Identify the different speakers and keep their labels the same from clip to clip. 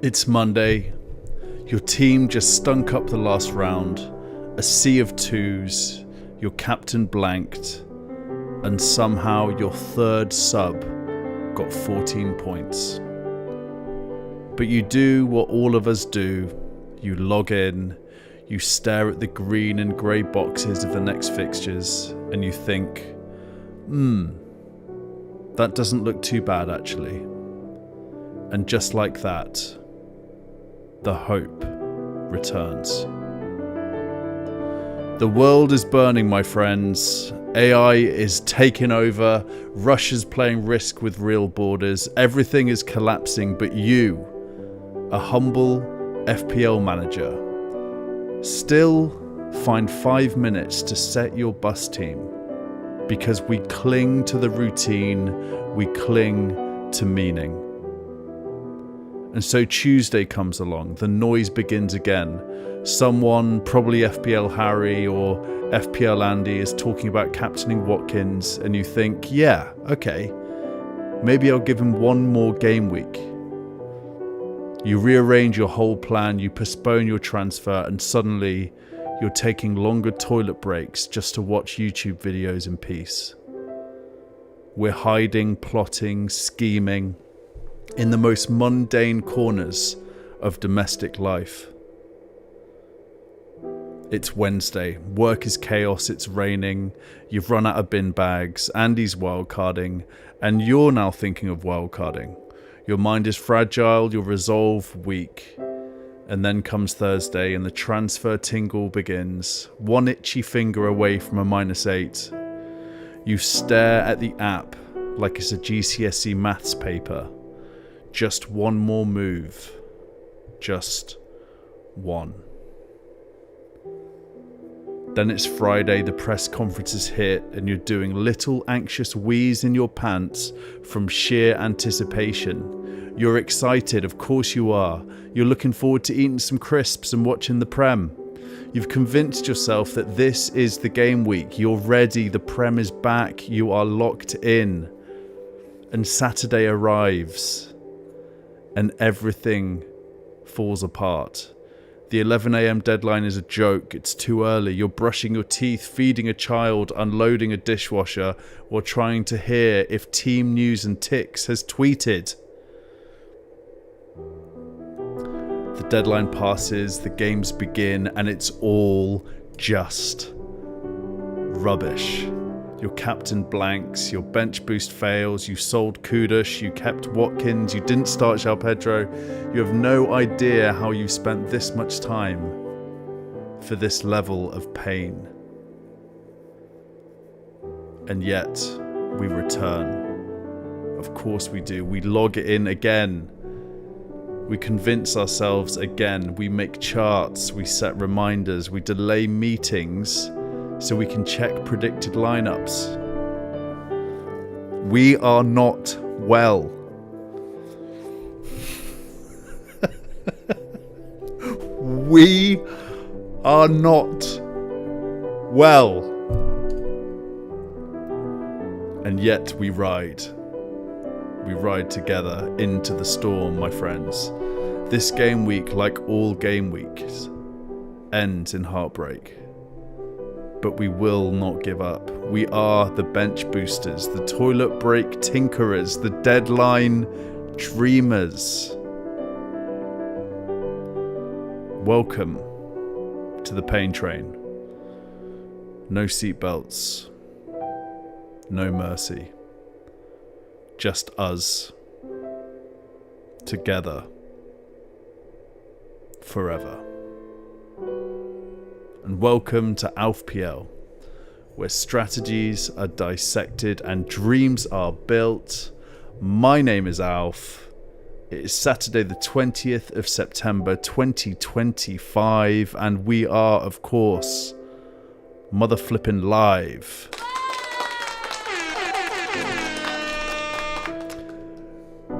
Speaker 1: It's Monday. Your team just stunk up the last round. A sea of twos. Your captain blanked. And somehow your third sub got 14 points. But you do what all of us do. You log in. You stare at the green and grey boxes of the next fixtures. And you think, that doesn't look too bad actually. And just like that, the hope returns. The world is burning, my friends. AI is taking over. Russia's playing Risk with real borders. Everything is collapsing, but you, a humble FPL manager, still find 5 minutes to set your bus team, because we cling to the routine, we cling to meaning. And so Tuesday comes along, the noise begins again. Someone, probably FPL Harry or FPL Andy, is talking about captaining Watkins, and you think, yeah, okay, maybe I'll give him one more game week. You rearrange your whole plan, you postpone your transfer, and suddenly you're taking longer toilet breaks just to watch YouTube videos in peace. We're hiding, plotting, scheming in the most mundane corners of domestic life. It's Wednesday, work is chaos, it's raining, you've run out of bin bags, Andy's wildcarding, and you're now thinking of wildcarding. Your mind is fragile, your resolve weak. And then comes Thursday and the transfer tingle begins, one itchy finger away from a -8. You stare at the app like it's a GCSE maths paper. Just one more move. Just one. Then it's Friday, the press conferences hit, and you're doing little anxious wheeze in your pants from sheer anticipation. You're excited, of course you are. You're looking forward to eating some crisps and watching the Prem. You've convinced yourself that this is the game week. You're ready, the Prem is back, you are locked in. And Saturday arrives, and everything falls apart. The 11 AM deadline is a joke, it's too early. You're brushing your teeth, feeding a child, unloading a dishwasher, while trying to hear if Team News and Ticks has tweeted. The deadline passes, the games begin, and it's all just rubbish. Your captain blanks, your bench boost fails, you sold Kudus, you kept Watkins, you didn't start João Pedro. You have no idea how you spent this much time for this level of pain. And yet, we return. Of course we do. We log in again. We convince ourselves again. We make charts, we set reminders, we delay meetings so we can check predicted lineups. We are not well. We are not well. And yet we ride. We ride together into the storm, my friends. This game week, like all game weeks, ends in heartbreak. But we will not give up. We are the bench boosters, the toilet break tinkerers, the deadline dreamers. Welcome to the pain train. No seatbelts, no mercy. Just us, together, forever. And welcome to AlfPL, where strategies are dissected and dreams are built. My name is Alf. It is Saturday the 20th of September 2025, and we are, of course, mother flipping live.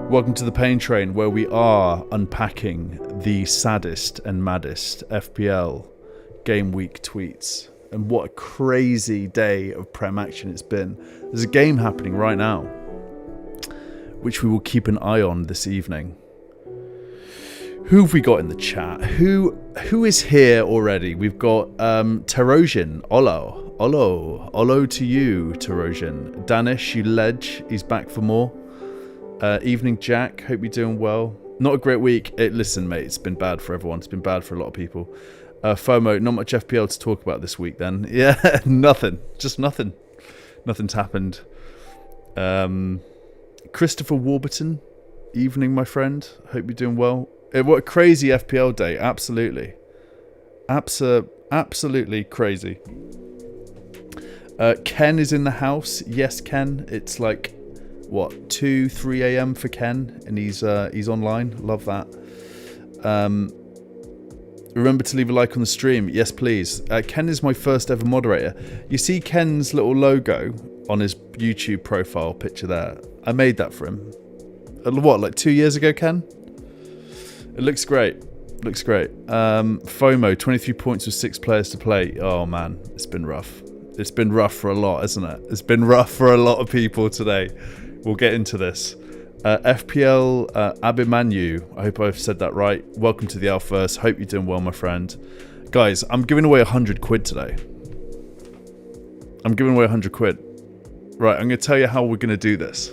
Speaker 1: Welcome to the Pain Train, where we are unpacking the saddest and maddest FPL game week tweets. And what a crazy day of Prem action it's been. There's a game happening right now. which we will keep an eye on this evening. Who have we got in the chat? Who is here already? We've got Terosian. Olo to you, Terosian. Danish, you ledge. He's back for more. Evening, Jack. Hope you're doing well. Not a great week. Listen, mate, it's been bad for everyone. It's been bad for a lot of people. FOMO, not much FPL to talk about this week then. Yeah, nothing. Just nothing. Nothing's happened. Christopher Warburton. Evening, my friend. Hope you're doing well. What a crazy FPL day. Absolutely. Absolutely crazy. Ken is in the house. Yes, Ken. It's like, what, 2, 3 a.m. for Ken, and he's online. Love that. Remember to leave a like on the stream. Yes, please. Ken is my first ever moderator. You see Ken's little logo on his YouTube profile picture there? I made that for him. What, like 2 years ago, Ken? It looks great. Looks great. FOMO, 23 points with 6 players to play. Oh, man. It's been rough. It's been rough for a lot, isn't it? It's been rough for a lot of people today. We'll get into this. FPL Abimanyu. I hope I've said that right. Welcome to the Alphaverse. Hope you're doing well, my friend. Guys, I'm giving away 100 quid today. I'm giving away 100 quid. Right, I'm going to tell you how we're going to do this.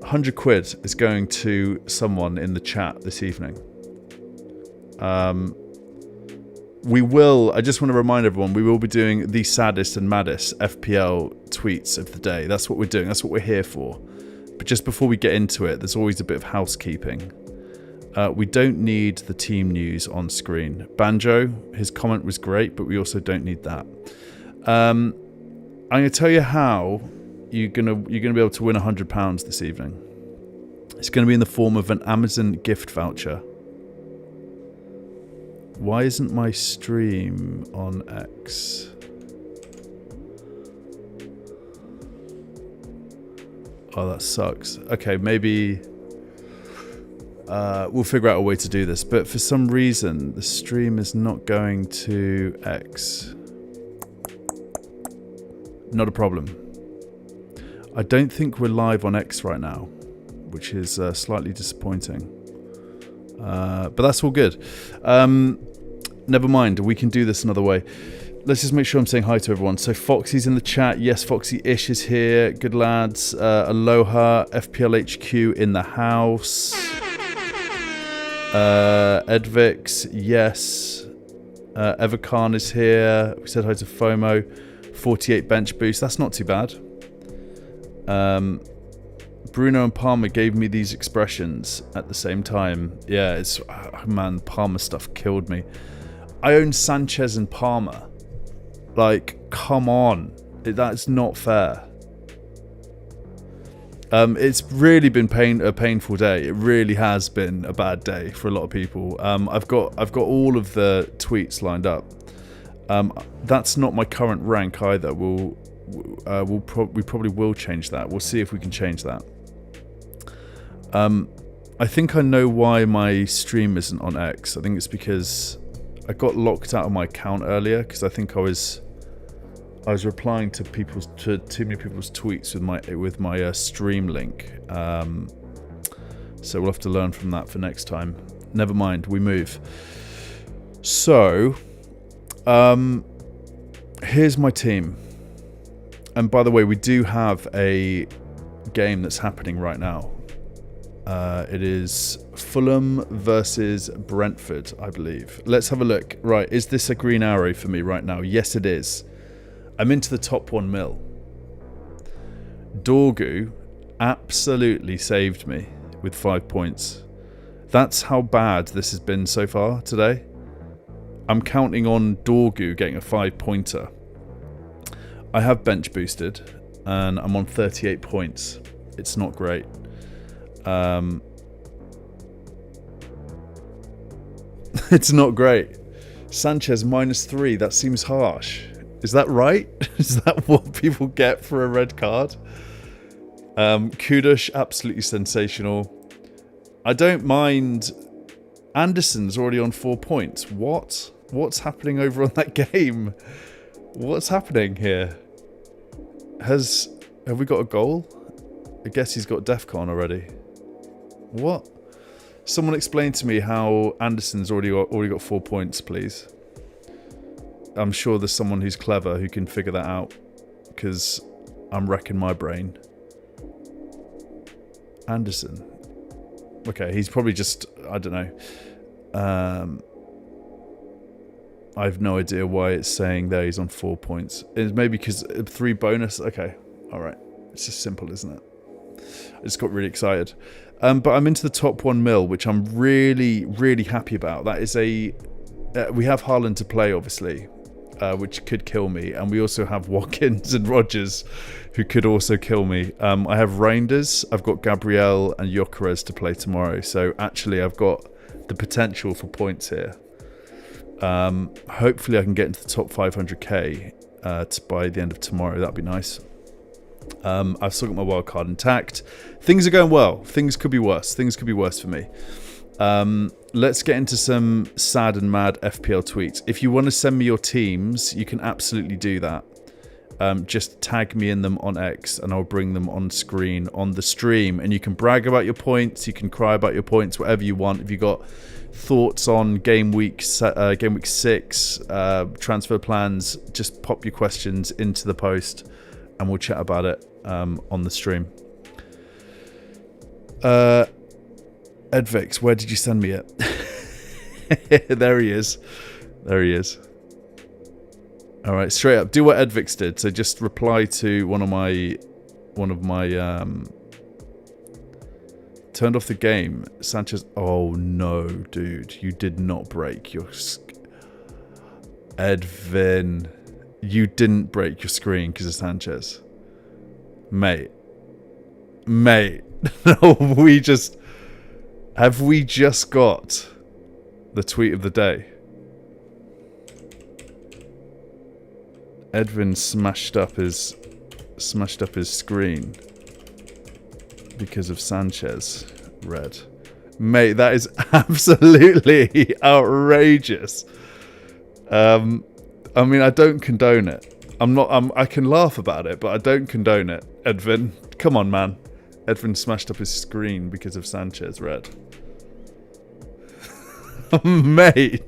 Speaker 1: 100 quid is going to someone in the chat this evening. We will, I just want to remind everyone, we will be doing the saddest and maddest FPL tweets of the day. That's what we're doing. That's what we're here for. But just before we get into it, there's always a bit of housekeeping. We don't need the team news on screen. Banjo, his comment was great, but we also don't need that. I'm going to tell you how you're gonna be able to win £100 this evening. It's going to be in the form of an Amazon gift voucher. Why isn't my stream on X? Oh, that sucks. Okay, maybe we'll figure out a way to do this. But for some reason, the stream is not going to X. Not a problem. I don't think we're live on X right now, which is slightly disappointing. But that's all good. Never mind, we can do this another way. Let's just make sure I'm saying hi to everyone. So Foxy's in the chat. Yes, Foxy-ish is here. Good lads. Aloha. FPL HQ in the house. Edvix, yes. Evercarn is here. We said hi to FOMO. 48 bench boost. That's not too bad. Bruno and Palmer gave me these expressions at the same time. Yeah, it's... Oh, man, Palmer stuff killed me. I own Sanchez and Palmer. Like, come on. That's not fair. It's really been a painful day. It really has been a bad day for a lot of people. I've got all of the tweets lined up. That's not my current rank either. We probably will change that. We'll see if we can change that. I think I know why my stream isn't on X. I think it's because I got locked out of my account earlier because I think I was replying to too many people's tweets with my stream link. So we'll have to learn from that for next time. Never mind, we move. So, here's my team. And by the way, we do have a game that's happening right now. It is Fulham versus Brentford, I believe. Let's have a look. Right, is this a green arrow for me right now? Yes, it is. I'm into the top 1 mil. Dorgu absolutely saved me with 5 points. That's how bad this has been so far today. I'm counting on Dorgu getting a 5-pointer. I have bench boosted and I'm on 38 points. It's not great. It's not great. Sanchez -3. That seems harsh. Is that right? Is that what people get for a red card? Kudush, absolutely sensational. I don't mind. Anderson's already on 4 points. What? What's happening over on that game? What's happening here? Have we got a goal? I guess he's got DEFCON already. What? Someone explain to me how Anderson's already got 4 points, please. I'm sure there's someone who's clever who can figure that out, because I'm wrecking my brain. Anderson. Okay, he's probably just, I don't know. I have no idea why it's saying there he's on 4 points. It's maybe because 3 bonus. Okay, all right. It's just simple, isn't it? I just got really excited. But I'm into the top 1 mil, which I'm really, really happy about. That is a... we have Haaland to play, obviously, which could kill me. And we also have Watkins and Rodgers, who could also kill me. I have Reinders, I've got Gabriel and Gyökeres to play tomorrow. So actually, I've got the potential for points here. Hopefully, I can get into the top 500k by the end of tomorrow. That'd be nice. I've still got my wildcard intact. Things are going well. Things could be worse. Things could be worse for me. Let's get into some sad and mad FPL tweets. If you want to send me your teams, you can absolutely do that. Just tag me in them on X and I'll bring them on screen on the stream. And you can brag about your points. You can cry about your points, whatever you want. If you got thoughts on game week 6 transfer plans, just pop your questions into the post and we'll chat about it on the stream. Edvix, where did you send me it? There he is. There he is. All right, straight up, do what Edvix did. So just reply to one of my turned off the game. Sanchez. Oh no, dude, you did not break your. Edvin, you didn't break your screen because of Sanchez, mate. No, have we just got the tweet of the day? Edvin smashed up his screen because of Sanchez. Red, mate, that is absolutely outrageous. I mean, I don't condone it. I can laugh about it, but I don't condone it. Edvin, come on, man. Edvin smashed up his screen because of Sanchez. Red. Mate.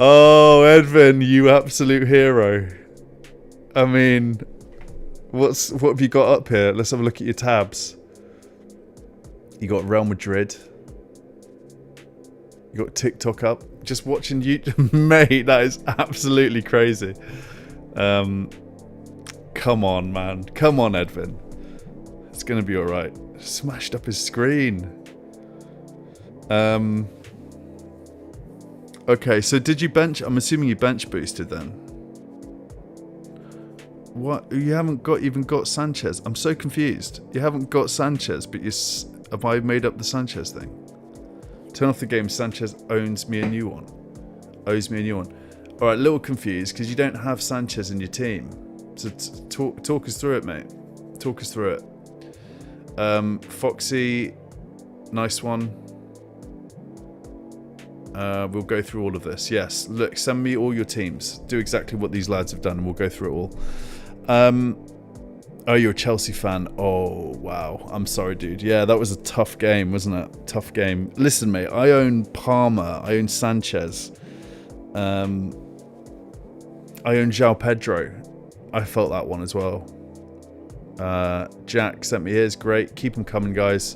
Speaker 1: Oh, Edvin, you absolute hero. I mean, what have you got up here? Let's have a look at your tabs. You got Real Madrid. You got TikTok up. Just watching YouTube. Mate, that is absolutely crazy. Come on, man. Come on, Edvin. It's going to be alright. Smashed up his screen. Okay, so did you bench? I'm assuming you bench boosted then. What? You haven't even got Sanchez. I'm so confused. You haven't got Sanchez, but have I made up the Sanchez thing? Turn off the game. Sanchez owes me a new one. All right, a little confused because you don't have Sanchez in your team. So talk us through it, mate. Talk us through it. Foxy, nice one. We'll go through all of this. Yes, look, send me all your teams. Do exactly what these lads have done and we'll go through it all. Oh, you're a Chelsea fan. Oh, wow. I'm sorry, dude. Yeah, that was a tough game, wasn't it? Tough game. Listen, mate, I own Palmer. I own Sanchez. I own João Pedro. I felt that one as well. Jack sent me his. Great. Keep them coming, guys.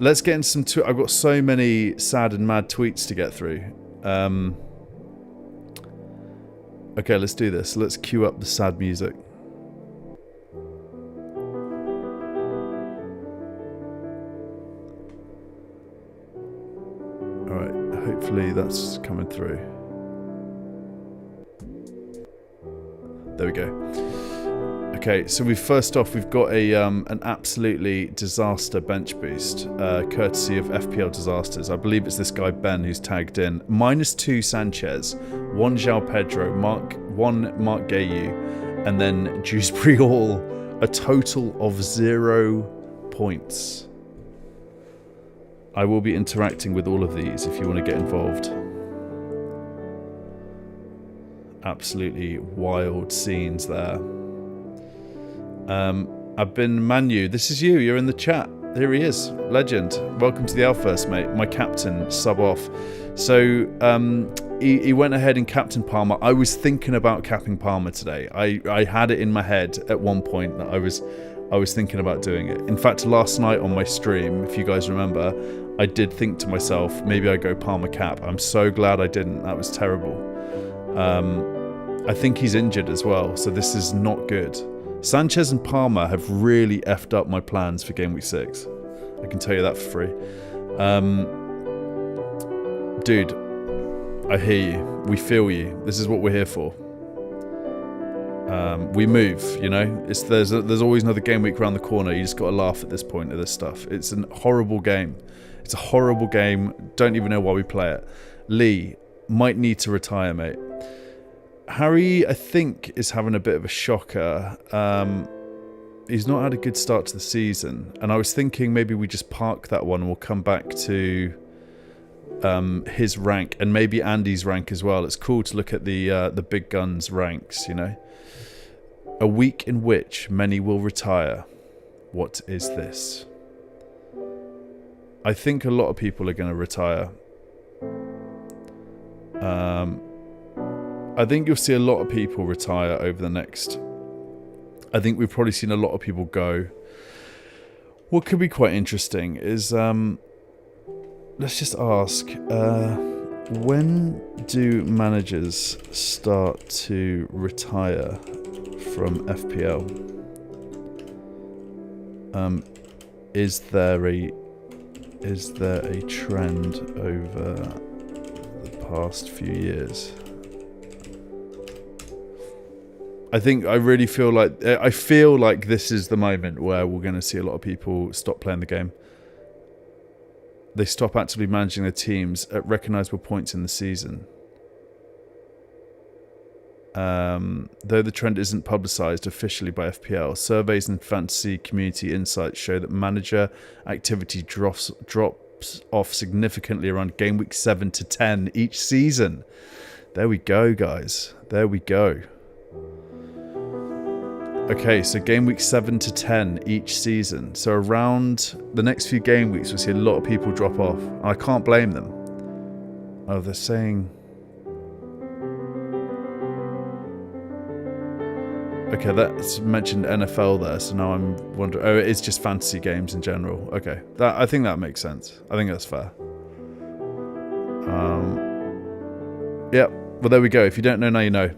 Speaker 1: Let's get into some... I've got so many sad and mad tweets to get through. Okay, let's do this. Let's cue up the sad music. Alright, hopefully that's coming through. There we go. Okay, so first off, we've got an absolutely disaster bench boost, courtesy of FPL Disasters. I believe it's this guy Ben who's tagged in. -2 Sanchez, 1 João Pedro, 1 Mark Gayu, and then Dewsbury Hall, a total of 0 points. I will be interacting with all of these if you want to get involved. Absolutely wild scenes there. I've been Manu. This is you. You're in the chat. Here he is. Legend. Welcome to the Alphverse, mate. My captain, sub off. So he went ahead and captained Palmer. I was thinking about capping Palmer today. I had it in my head at one point that I was thinking about doing it. In fact, last night on my stream, if you guys remember, I did think to myself, maybe I go Palmer cap. I'm so glad I didn't. That was terrible. I think he's injured as well, so this is not good. Sanchez and Palmer have really effed up my plans for Game Week 6. I can tell you that for free. Dude, I hear you. We feel you. This is what we're here for. We move, you know. There's always another game week around the corner. You just got to laugh at this point of this stuff. It's a horrible game. It's a horrible game. Don't even know why we play it. Lee might need to retire, mate. Harry, I think, is having a bit of a shocker. He's not had a good start to the season, and I was thinking maybe we just park that one and we'll come back to his rank and maybe Andy's rank as well. It's cool to look at the big guns ranks, you know. A week in which many will retire. What is this? I think a lot of people are going to retire. I think you'll see a lot of people retire over the next... I think we've probably seen a lot of people go. What could be quite interesting is... let's just ask... when do managers start to retire from FPL? Is there a trend over the past few years? I really feel like this is the moment where we're going to see a lot of people stop playing the game. They stop actively managing their teams at recognisable points in the season. Though the trend isn't publicised officially by FPL, surveys and fantasy community insights show that manager activity drops off significantly around game week 7 to 10 each season. There we go, guys. There we go. Okay, so game week 7 to 10 each season. So around the next few game weeks, we'll see a lot of people drop off. And I can't blame them. Oh, they're saying... Okay, that's mentioned NFL there, so now I'm wondering... Oh, it's just fantasy games in general. Okay, I think that makes sense. I think that's fair. Yeah, well, there we go. If you don't know, now you know.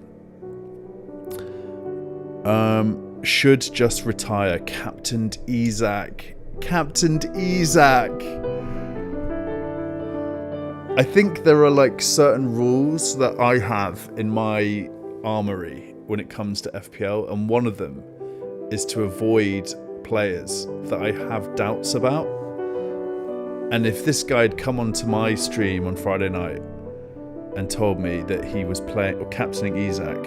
Speaker 1: Should just retire. Captained Isaac. Captained Isaac. I think there are like certain rules that I have in my armory when it comes to FPL, and one of them is to avoid players that I have doubts about. And if this guy had come onto my stream on Friday night and told me that he was playing or captaining Isaac,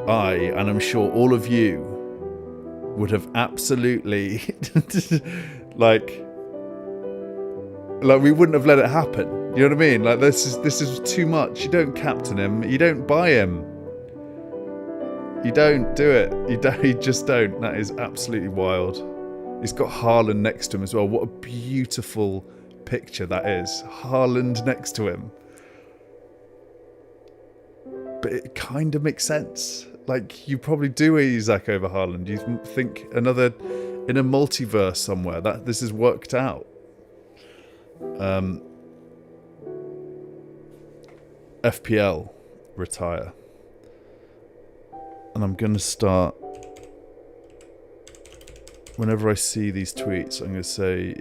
Speaker 1: and I'm sure all of you would have absolutely like we wouldn't have let it happen. You know what I mean? Like this is too much. You don't captain him. You don't buy him. You don't do it. You just don't. That is absolutely wild. He's got Haaland next to him as well. What a beautiful picture that is. Haaland next to him. But it kind of makes sense. Like, you probably do Isaac over Haaland. You think in a multiverse somewhere that this is worked out. FPL retire. And I'm going to start, whenever I see these tweets, I'm going to say,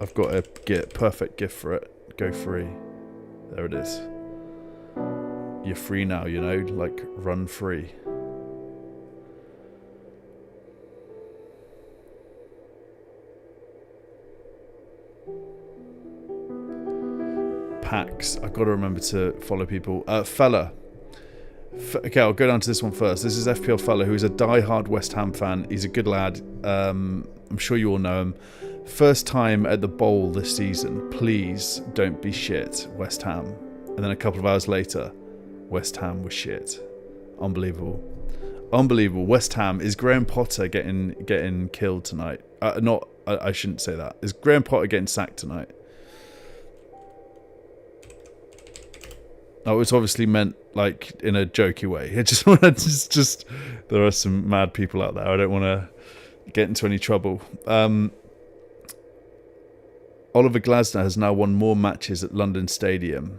Speaker 1: I've got a perfect gift for it. Go free. There it is. You're free now, you know, like run free. Packs. I've got to remember to follow people. Fella. Okay, I'll go down to this one first. This is FPL Fella, who is a die-hard West Ham fan. He's a good lad. I'm sure you all know him. First time at the Bowl this season. Please don't be shit, West Ham. And then a couple of hours later, West Ham was shit. Unbelievable. Unbelievable. West Ham. Is Graham Potter getting killed tonight? Not. I shouldn't say that. Is Graham Potter getting sacked tonight? Oh, it's obviously meant like in a jokey way. I just want to just. There are some mad people out there. I don't want to get into any trouble. Oliver Glasner has now won more matches at London Stadium,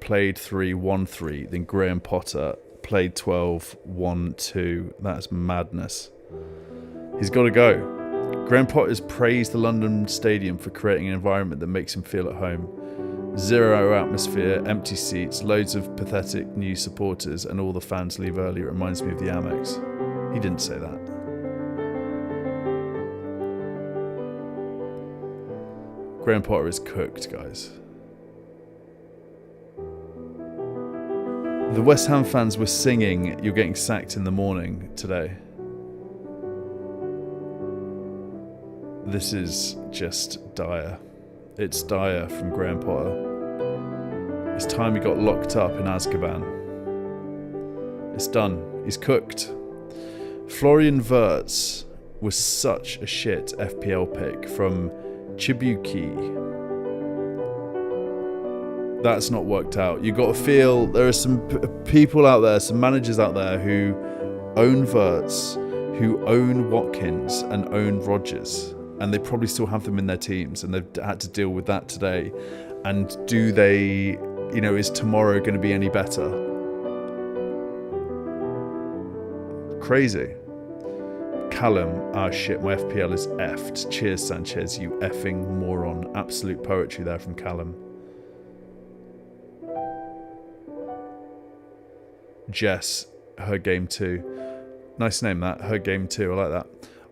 Speaker 1: played 3, won 3, than Graham Potter, played 12, won 2. That's madness. He's got to go. Graham Potter has praised the London Stadium for creating an environment that makes him feel at home. Zero atmosphere, empty seats, loads of pathetic new supporters, and all the fans leave early. It reminds me of the Amex. He didn't say that. Graham Potter is cooked, guys. The West Ham fans were singing "You're getting sacked in the morning" today. This is just dire. It's dire from Graham Potter. It's time he got locked up in Azkaban. It's done. He's cooked. Florian Wirtz was such a shit FPL pick from Chibuki. That's not worked out. You got to feel there are some people out there, some managers out there who own Wirtz, who own Watkins and own Rodgers, and they probably still have them in their teams, and they've had to deal with that today. And do they, is tomorrow going to be any better? Crazy. Callum, shit, my FPL is effed. Cheers, Sanchez, you effing moron. Absolute poetry there from Callum. Jess, her game 2. Nice name that, her game 2, I like that.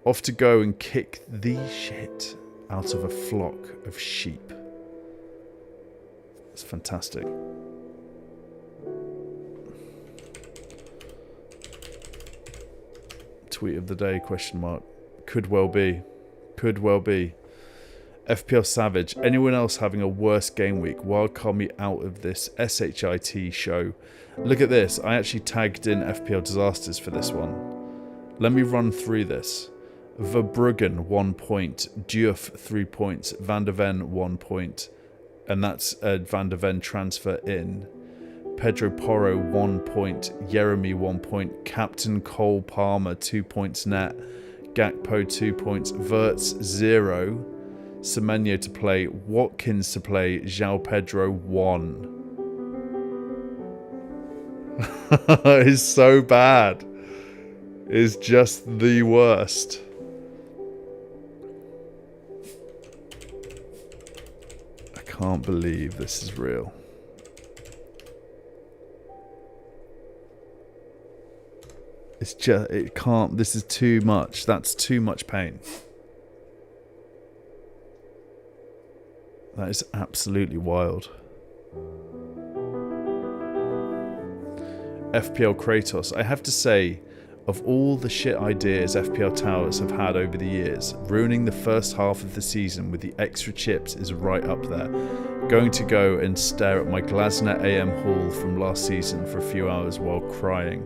Speaker 1: Off to go and kick the shit out of a flock of sheep. It's fantastic. Tweet of the day, question mark. Could well be. Could well be. FPL Savage. Anyone else having a worse game week? Wildcard me out of this SHIT show. Look at this. I actually tagged in FPL Disasters for this one. Let me run through this. Verbruggen 1 point, Diouf 3 points, Van der Ven 1 point, and that's a Van der Ven transfer in. Pedro Porro 1 point, Jeremy 1 point, Captain Cole Palmer 2 points net, Gakpo 2 points, Wirtz 0, Semenyo to play, Watkins to play, João Pedro 1. It's so bad. It's just the worst. I can't believe this is real. It's just, it can't, this is too much. That's too much pain. That is absolutely wild. FPL Kratos. I have to say, of all the shit ideas FPL Towers have had over the years, ruining the first half of the season with the extra chips is right up there. Going to go and stare at my Glasner AM haul from last season for a few hours while crying.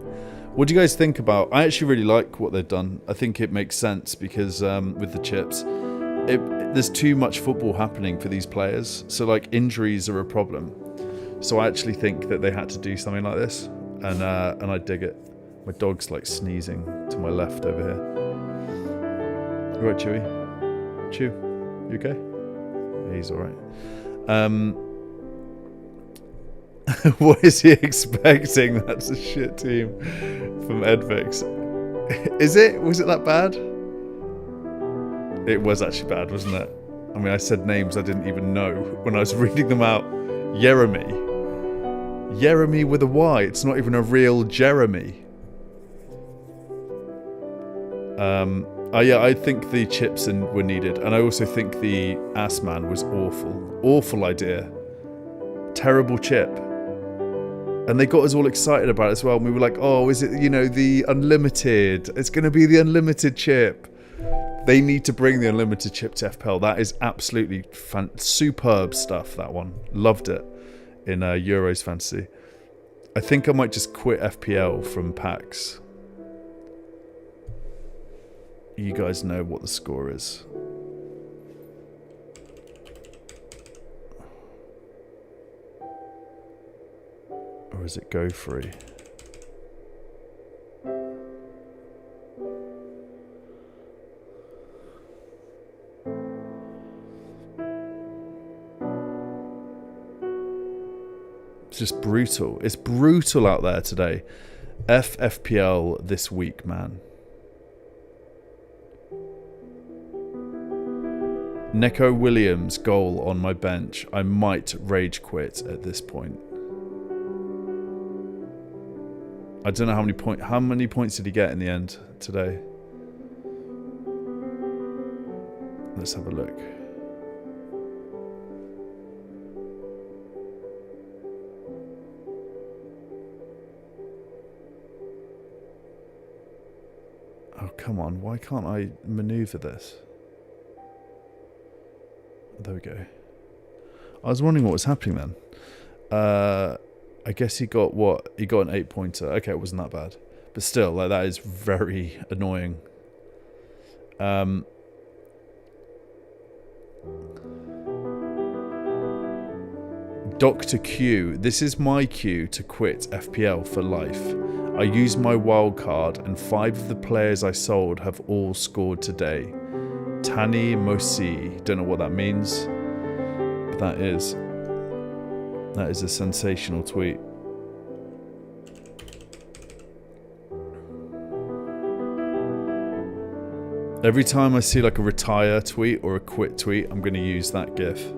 Speaker 1: What do you guys think about? I actually really like what they've done. I think it makes sense because with the chips, there's too much football happening for these players. So like injuries are a problem. So I actually think that they had to do something like this, and I dig it. My dog's like sneezing to my left over here. You alright, Chewy? Chew, you okay? Yeah, he's alright. What is he expecting? That's a shit team from Edvix. Is it? Was it that bad? It was actually bad, wasn't it? I mean, I said names I didn't even know when I was reading them out. Jeremy. Jeremy with a Y. It's not even a real Jeremy. Yeah, I think the chips were needed, and I also think the Ass Man was awful. Awful idea. Terrible chip. And they got us all excited about it as well. And we were like, oh, is it, the unlimited? It's going to be the unlimited chip. They need to bring the unlimited chip to FPL. That is absolutely superb stuff, that one. Loved it in Euros Fantasy. I think I might just quit FPL from packs. You guys know what the score is. Or is it Gw5? It's just brutal. It's brutal out there today. FPL this week, man. Neco Williams goal on my bench. I might rage quit at this point. I don't know how many points did he get in the end today? Let's have a look. Oh, come on. Why can't I maneuver this? There we go. I was wondering what was happening then. I guess he got what? He got an 8-pointer. Okay, it wasn't that bad. But still, like, that is very annoying. Dr. Q. This is my cue to quit FPL for life. I used my wildcard and 5 of the players I sold have all scored today. Tani Mosi. Don't know what that means. But that is a sensational tweet. Every time I see like a retire tweet or a quit tweet, I'm going to use that GIF.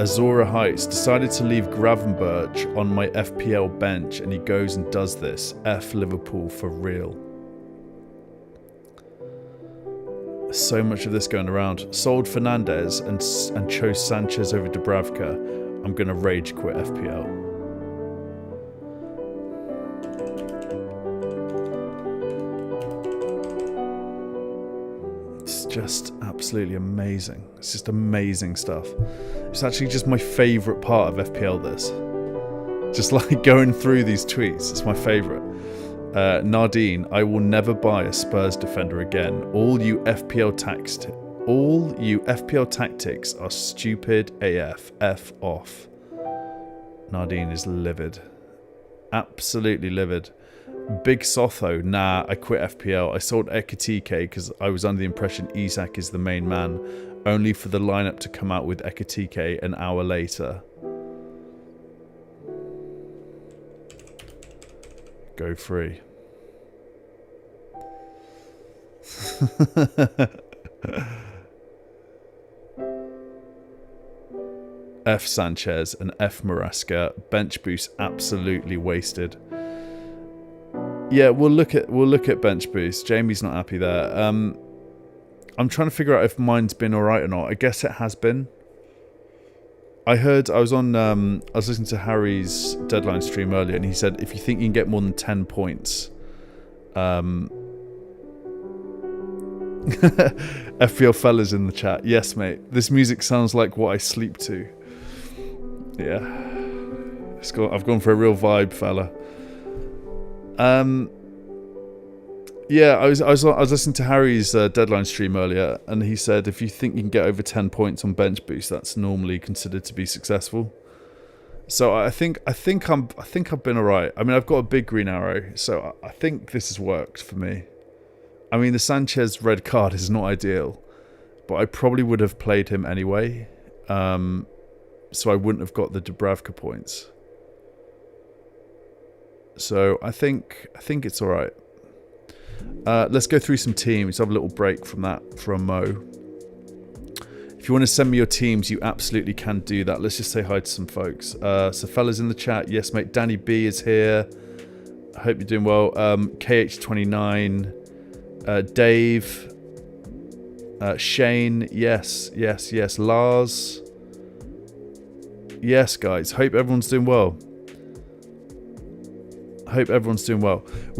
Speaker 1: Azora Heights decided to leave Gravenberch on my FPL bench and he goes and does this. F Liverpool for real. So much of this going around. Sold Fernandez and chose Sanchez over Dubravka. I'm going to rage quit FPL. It's just absolutely amazing. It's just amazing stuff. It's actually just my favourite part of FPL, this. Just like going through these tweets. It's my favourite. Nardine, I will never buy a Spurs defender again. All you FPL tactics are stupid AF. F off. Nardine is livid. Absolutely livid. Big Sotho, nah, I quit FPL. I sold Ekitike because I was under the impression Isak is the main man, only for the lineup to come out with Ekitike an hour later. Gw5. F Sanchez and F Maresca. Bench boost absolutely wasted. Yeah, we'll look at bench boost. Jamie's not happy there. I'm trying to figure out if mine's been alright or not. I guess it has been. I was listening to Harry's deadline stream earlier, and he said if you think you can get more than 10 points, FPL fellas in the chat. Yes, mate. This music sounds like what I sleep to. Yeah, I've gone for a real vibe, fella. Yeah, I was listening to Harry's deadline stream earlier, and he said if you think you can get over 10 points on bench boost, that's normally considered to be successful. So I think I've been alright. I mean, I've got a big green arrow, so I think this has worked for me. I mean, the Sanchez red card is not ideal, but I probably would have played him anyway, so I wouldn't have got the Dubravka points. So I think it's alright. Let's go through some teams. Have a little break from that from Mo. If you want to send me your teams, you absolutely can do that. Let's just say hi to some folks. So fellas in the chat, yes mate, Danny B is here. I hope you're doing well. KH29, Dave, Shane, yes. Lars, yes guys, hope everyone's doing well. We're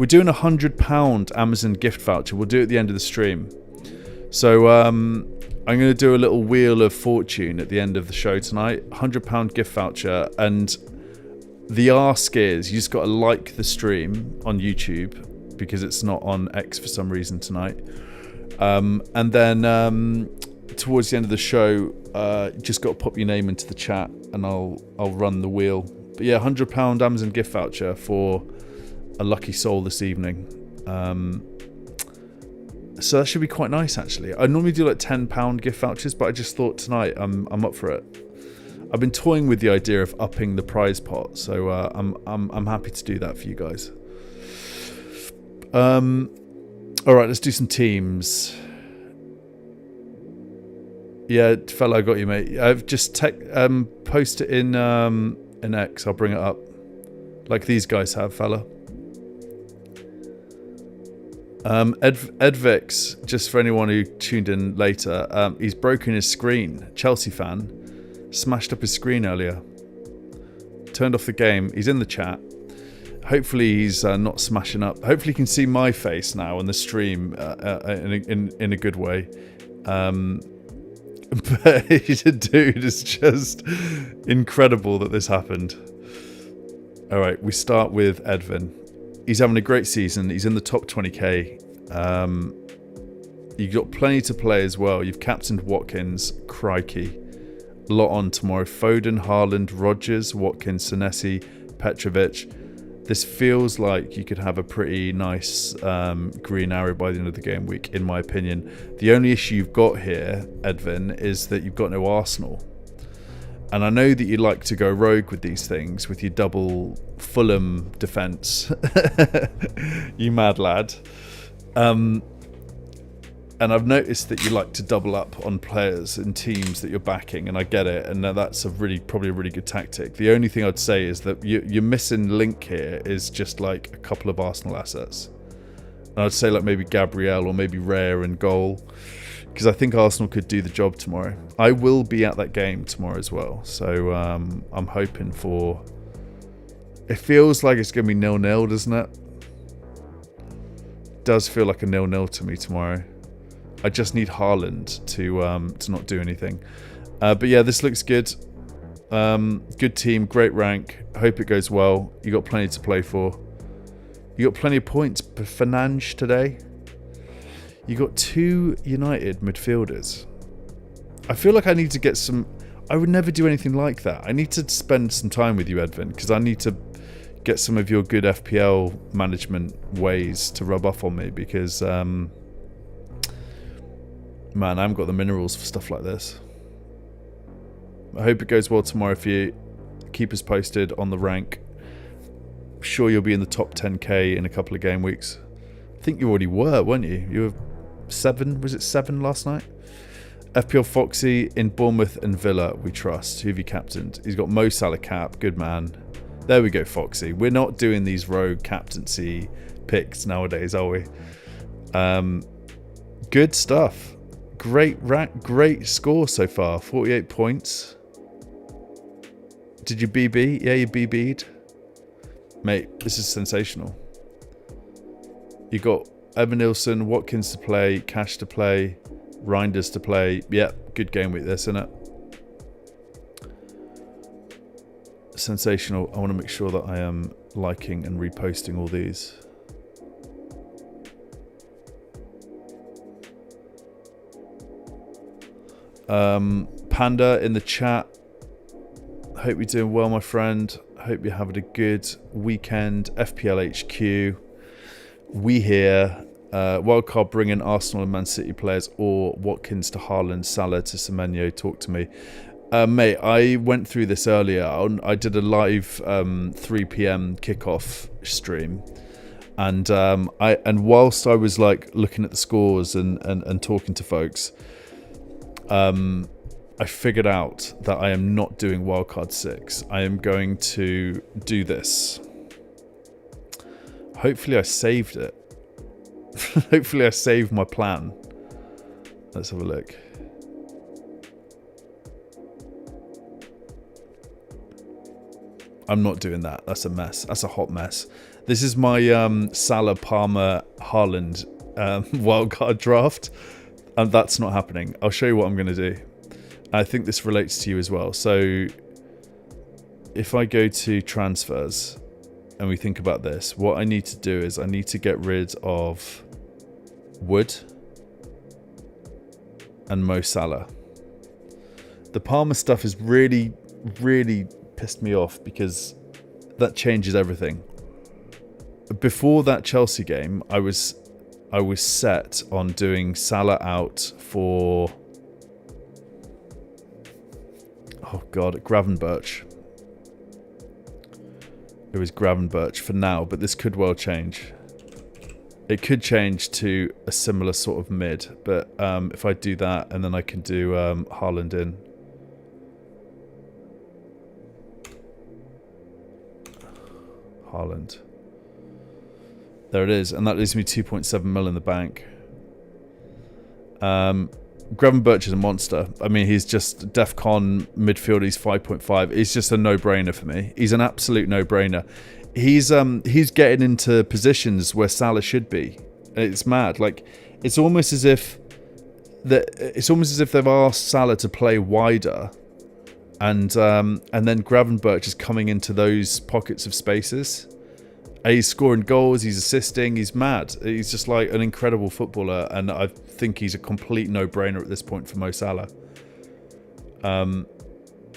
Speaker 1: doing a £100 Amazon gift voucher. We'll do it at the end of the stream. So I'm going to do a little wheel of fortune at the end of the show tonight. £100 gift voucher. And The ask is, you just got to like the stream on YouTube because it's not on X for some reason tonight. And then towards the end of the show, just got to pop your name into the chat and I'll run the wheel. But yeah, £100 Amazon gift voucher for a lucky soul this evening. So that should be quite nice, actually. I normally do like £10 gift vouchers, but I just thought tonight I'm up for it. I've been toying with the idea of upping the prize pot, so I'm happy to do that for you guys. All right, let's do some teams. Yeah, fella, I got you, mate. I've just post it in X. I'll bring it up, like these guys have, fella. Edvix, just for anyone who tuned in later, he's broken his screen. Chelsea fan. Smashed up his screen earlier. Turned off the game. He's in the chat. Hopefully he's not smashing up. Hopefully you can see my face now on the stream in a good way. But dude, it's just incredible that this happened. All right, we start with Edvin. He's having a great season. He's in the top 20k. You've got plenty to play as well. You've captained Watkins. Crikey. A lot on tomorrow. Foden, Haaland, Rodgers, Watkins, Senesi, Petrovic. This feels like you could have a pretty nice green arrow by the end of the game week, in my opinion. The only issue you've got here, Edvin, is that you've got no Arsenal. And I know that you like to go rogue with these things, with your double Fulham defence. You mad lad. And I've noticed that you like to double up on players and teams that you're backing, and I get it, and that's probably a really good tactic. The only thing I'd say is that your missing link here is just like a couple of Arsenal assets. And I'd say like maybe Gabriel or maybe Rare in goal, because I think Arsenal could do the job tomorrow. I will be at that game tomorrow as well, so I'm hoping for... It feels like it's going to be 0-0, doesn't it? It does feel like a 0-0 to me tomorrow. I just need Haaland to not do anything. But yeah, this looks good. Good team, great rank. Hope it goes well. You got plenty to play for. You got plenty of points. But Fernandes today. You got 2 United midfielders. I feel like I need to get some... I would never do anything like that. I need to spend some time with you, Edvin, because I need to get some of your good FPL management ways to rub off on me, because... Man, I haven't got the minerals for stuff like this. I hope it goes well tomorrow for you. Keep us posted on the rank. I'm sure you'll be in the top 10k in a couple of game weeks. I think you already were, weren't you? You were 7, was it 7 last night? FPL Foxy in Bournemouth and Villa, we trust. Who have you captained? He's got Mo Salah cap, good man. There we go, Foxy. We're not doing these rogue captaincy picks nowadays, are we? Good stuff. Great rank, great score so far. 48 points. Did you BB? Yeah, you BB'd. Mate, this is sensational. You got Evan Nilsson, Watkins to play, Cash to play, Reinders to play. Yeah, good game week this, isn't it? Sensational. I want to make sure that I am liking and reposting all these. Panda in the chat. Hope you're doing well, my friend. Hope you're having a good weekend. FPL HQ. We here. Wildcard bringing Arsenal and Man City players, or Watkins to Haaland, Salah to Semenyo. Talk to me. Mate, I went through this earlier. I did a live 3 p.m. kickoff stream. And whilst I was like looking at the scores and talking to folks, I figured out that I am not doing Wildcard 6. I am going to do this. Hopefully I saved it. Hopefully I saved my plan. Let's have a look. I'm not doing that. That's a mess. That's a hot mess. This is my Salah, Palmer, Haaland wildcard draft. And that's not happening. I'll show you what I'm going to do. I think this relates to you as well. So if I go to transfers and we think about this, what I need to do is I need to get rid of Wood and Mo Salah. The Palmer stuff is really, really pissed me off because that changes everything. Before that Chelsea game, I was set on doing Salah out for, oh god, Gravenberch. It was Gravenberch for now, but this could well change. It could change to a similar sort of mid, but if I do that and then I can do Haaland in. Haaland. There it is, and that leaves me 2.7 mil in the bank. Gravenberch is a monster. I mean, he's just DEFCON midfielder. He's 5.5. He's just a no-brainer for me. He's an absolute no-brainer. He's getting into positions where Salah should be. It's mad. Like, it's almost as if they've asked Salah to play wider, and then Gravenberch is coming into those pockets of spaces. He's scoring goals, he's assisting, he's mad. He's just like an incredible footballer, and I think he's a complete no-brainer at this point for Mo Salah. And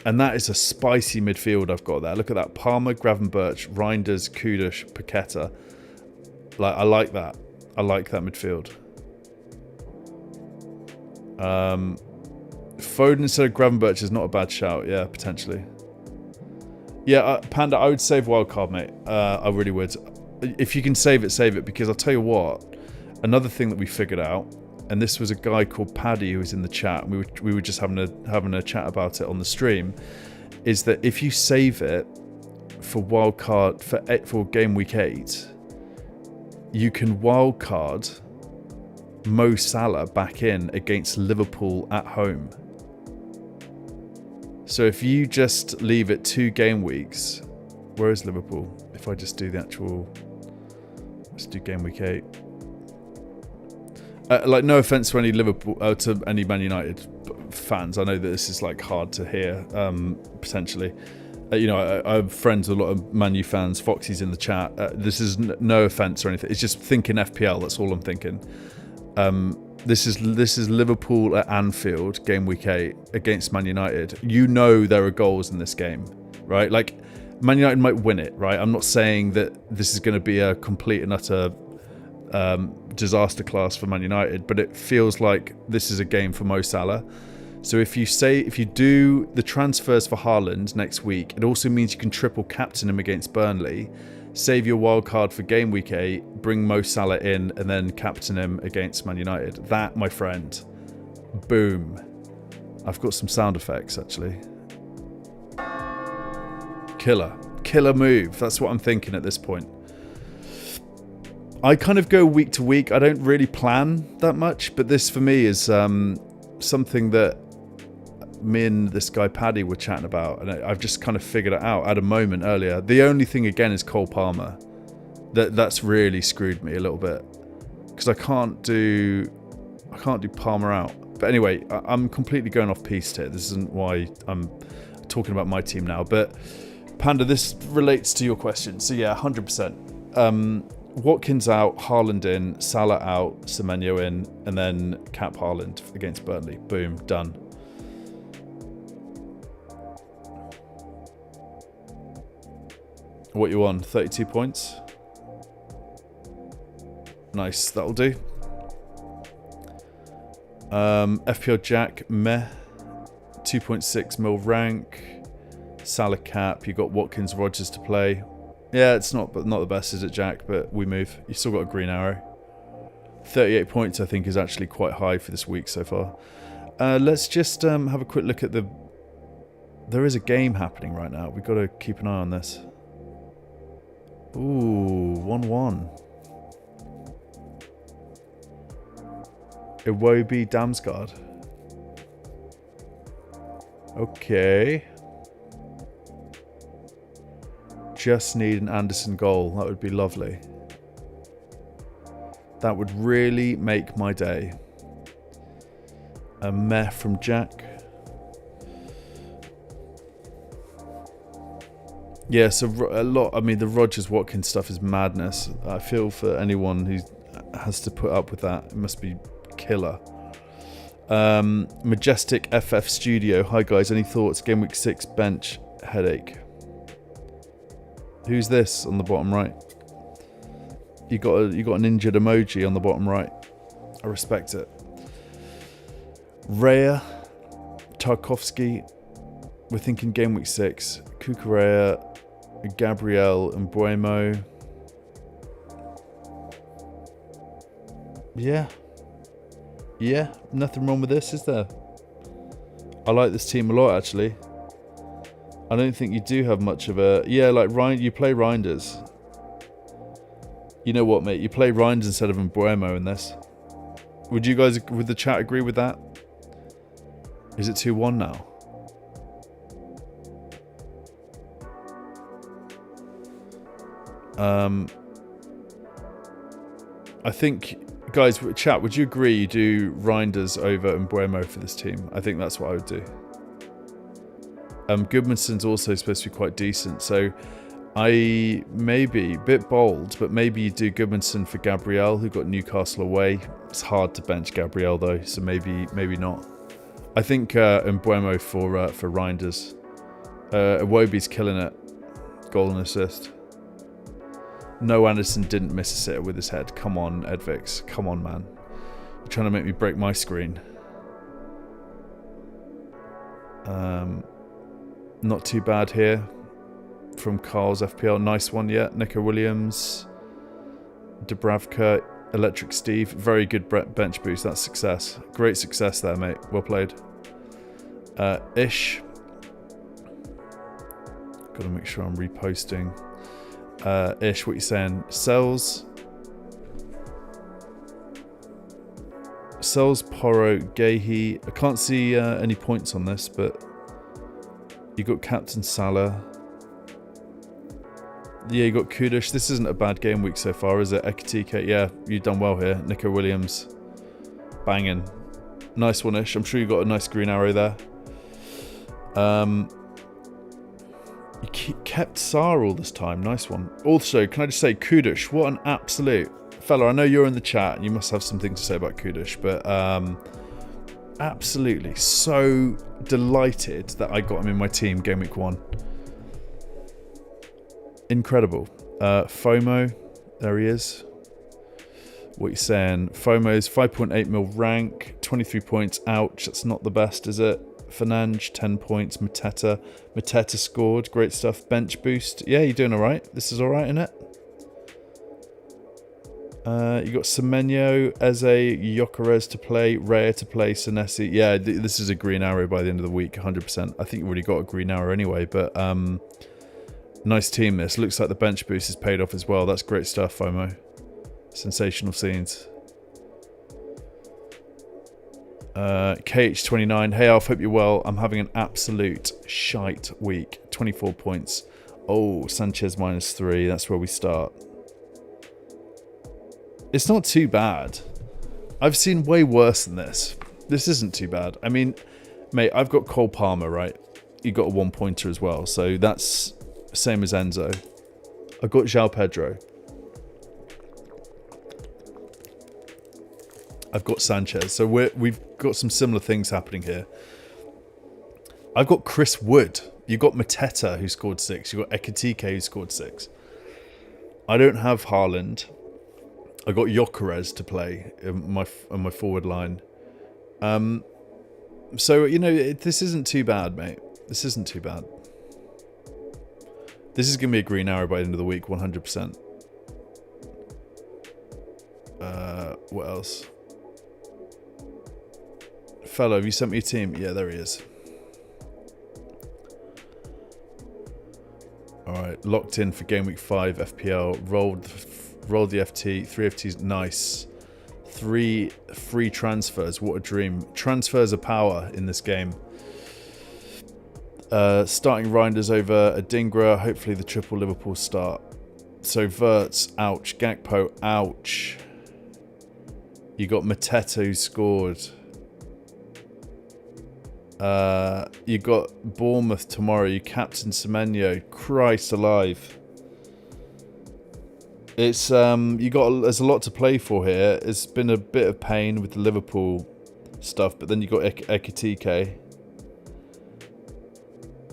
Speaker 1: that is a spicy midfield I've got there. Look at that. Palmer, Gravenberch, Reinders, Kudus, Paqueta. I like that. I like that midfield. Foden instead of Gravenberch is not a bad shout. Yeah, potentially. Yeah, Panda, I would save Wildcard, mate. I really would. If you can save it, because I'll tell you what, another thing that we figured out, and this was a guy called Paddy who was in the chat, and we were just having a chat about it on the stream, is that if you save it for Wildcard for Game Week 8, you can Wildcard Mo Salah back in against Liverpool at home. So if you just leave it 2 game weeks, where is Liverpool? If I just do the actual, let's do Game Week 8. Like, no offense to any Liverpool, to any Man United fans. I know that this is like hard to hear, potentially. You know, I have friends with a lot of Man U fans. Foxy's in the chat. This is no offense or anything. It's just thinking FPL. That's all I'm thinking. This is Liverpool at Anfield, Game Week 8 against Man United. You know there are goals in this game, right? Like, Man United might win it, right? I'm not saying that this is going to be a complete and utter disaster class for Man United, but it feels like this is a game for Mo Salah. So if you do the transfers for Haaland next week, it also means you can triple captain him against Burnley. Save your wild card for Game Week 8, bring Mo Salah in, and then captain him against Man United. That, my friend, boom. I've got some sound effects, actually. Killer move. That's what I'm thinking at this point. I kind of go week to week. I don't really plan that much, but this for me is something that me and this guy Paddy were chatting about, and I've just kind of figured it out at a moment earlier. The only thing again is Cole Palmer. That's really screwed me a little bit because I can't do Palmer out. But anyway, I'm completely going off piste here. This isn't why I'm talking about my team now. But Panda, this relates to your question. So yeah, 100%. Watkins out, Haaland in, Salah out, Semenyo in, and then cap Haaland against Burnley. Boom, done. What you on? 32 points? Nice, that'll do. FPL Jack, meh. 2.6 mil rank. Salah cap. You got Watkins, Rodgers to play. Yeah, it's not the best, is it, Jack? But we move. You still got a green arrow. 38 points, I think, is actually quite high for this week so far. Let's just have a quick look at the... There is a game happening right now. We've got to keep an eye on this. Ooh, 1-1. Iwobi Damsgaard. Okay. Just need an Anderson goal. That would be lovely. That would really make my day. A meh from Jack. Yeah, so a lot. I mean, the Rogers Watkins stuff is madness. I feel for anyone who has to put up with that. It must be killer. Majestic FF Studio. Hi guys, any thoughts? Game week 6 bench headache. Who's this on the bottom right? You got an injured emoji on the bottom right. I respect it. Rhea, Tarkovsky. We're thinking game week 6. Kukurea, Gabriel, and Buemo. Yeah. Yeah, nothing wrong with this, is there? I like this team a lot, actually. I don't think you do have much of a... Yeah, like, you play Reinders. You know what, mate? You play Reinders instead of Buemo in this. Would you guys, would the chat agree with that? Is it 2-1 now? I think... Guys, chat, would you agree you do Reinders over Mbuemo for this team? I think that's what I would do. Goodmanson's also supposed to be quite decent, so I maybe, a bit bold, but maybe you do Goodmanson for Gabriel, who got Newcastle away. It's hard to bench Gabriel though, so maybe not. I think Mbuemo for Reinders. Iwobi's killing it. Goal and assist. No, Anderson didn't miss a sitter with his head. Come on, Edvix. Come on, man. You're trying to make me break my screen. Not too bad here from Carl's FPL. Nice one, yeah. Nico Williams. Dubravka. Electric Steve. Very good bench boost. That's success. Great success there, mate. Well played. Ish. Got to make sure I'm reposting. Ish, what you saying? Sells, Poro, Gahey. I can't see any points on this, but you got Captain Salah. Yeah, you got Kudush. This isn't a bad game week so far, is it? Ekatike, yeah, you've done well here. Nico Williams, banging. Nice one, Ish. I'm sure you got a nice green arrow there. You kept Saar all this time. Nice one. Also, can I just say, Kudush, what an absolute... Fella, I know you're in the chat and you must have some things to say about Kudush, but absolutely so delighted that I got him in my team game week 1. Incredible. FOMO, there he is. What you saying? FOMO's 5.8 mil rank, 23 points. Ouch, that's not the best, is it? Fernange, 10 points. Mateta scored. Great stuff. Bench boost. Yeah, you're doing all right. This is all right, isn't it? You got Semenyo, Eze, Gyökeres to play, Rhea to play, Senesi. Yeah, this is a green arrow by the end of the week, 100%. I think you already got a green arrow anyway, but nice team this. Looks like the bench boost has paid off as well. That's great stuff, FOMO. Sensational scenes. KH29, hey Alf, hope you're well. I'm having an absolute shite week. 24 points. Oh, Sanchez -3. That's where we start. It's not too bad. I've seen way worse than this. This isn't too bad. I mean, mate, I've got Cole Palmer, right? You got a 1-pointer as well, so that's same as Enzo. I've got João Pedro. I've got Sanchez. So we've got some similar things happening here. I've got Chris Wood. You got Mateta, who scored 6. You got Ekatike, who scored 6. I don't have Haaland. I got Gyökeres to play in my forward line. So, you know, this isn't too bad, mate. This isn't too bad. This is going to be a green arrow by the end of the week, 100%. What else? Fellow, have you sent me a team? Yeah, there he is. Alright, locked in for game week 5 FPL. Rolled the FT. 3 FTs. Nice. 3 free transfers. What a dream. Transfers are power in this game. Starting Reinders over Adingra. Hopefully the triple Liverpool start. So Verts, ouch. Gakpo, ouch. You got Mateta who scored. You got Bournemouth tomorrow. You captain Semenyo. Christ alive. It's there's a lot to play for here. It's been a bit of pain with the Liverpool stuff, but then you got Ekitike.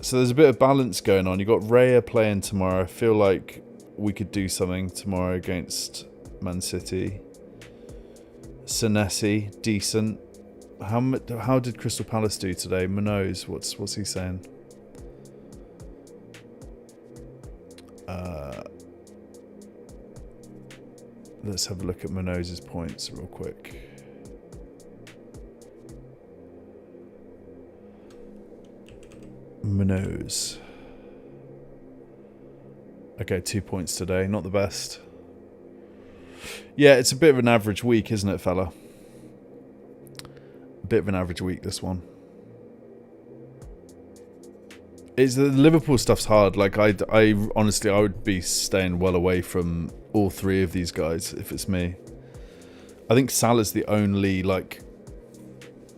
Speaker 1: So there's a bit of balance going on. You got Raya playing tomorrow. I feel like we could do something tomorrow against Man City. Senesi, decent. How did Crystal Palace do today? Munoz, what's he saying? Let's have a look at Munoz's points real quick. Munoz. Okay, 2 points today. Not the best. Yeah, it's a bit of an average week, isn't it, fella? A bit of an average week, this one. It's the Liverpool stuff's hard. Like, I honestly, I would be staying well away from all three of these guys if it's me. I think Salah's the only, like,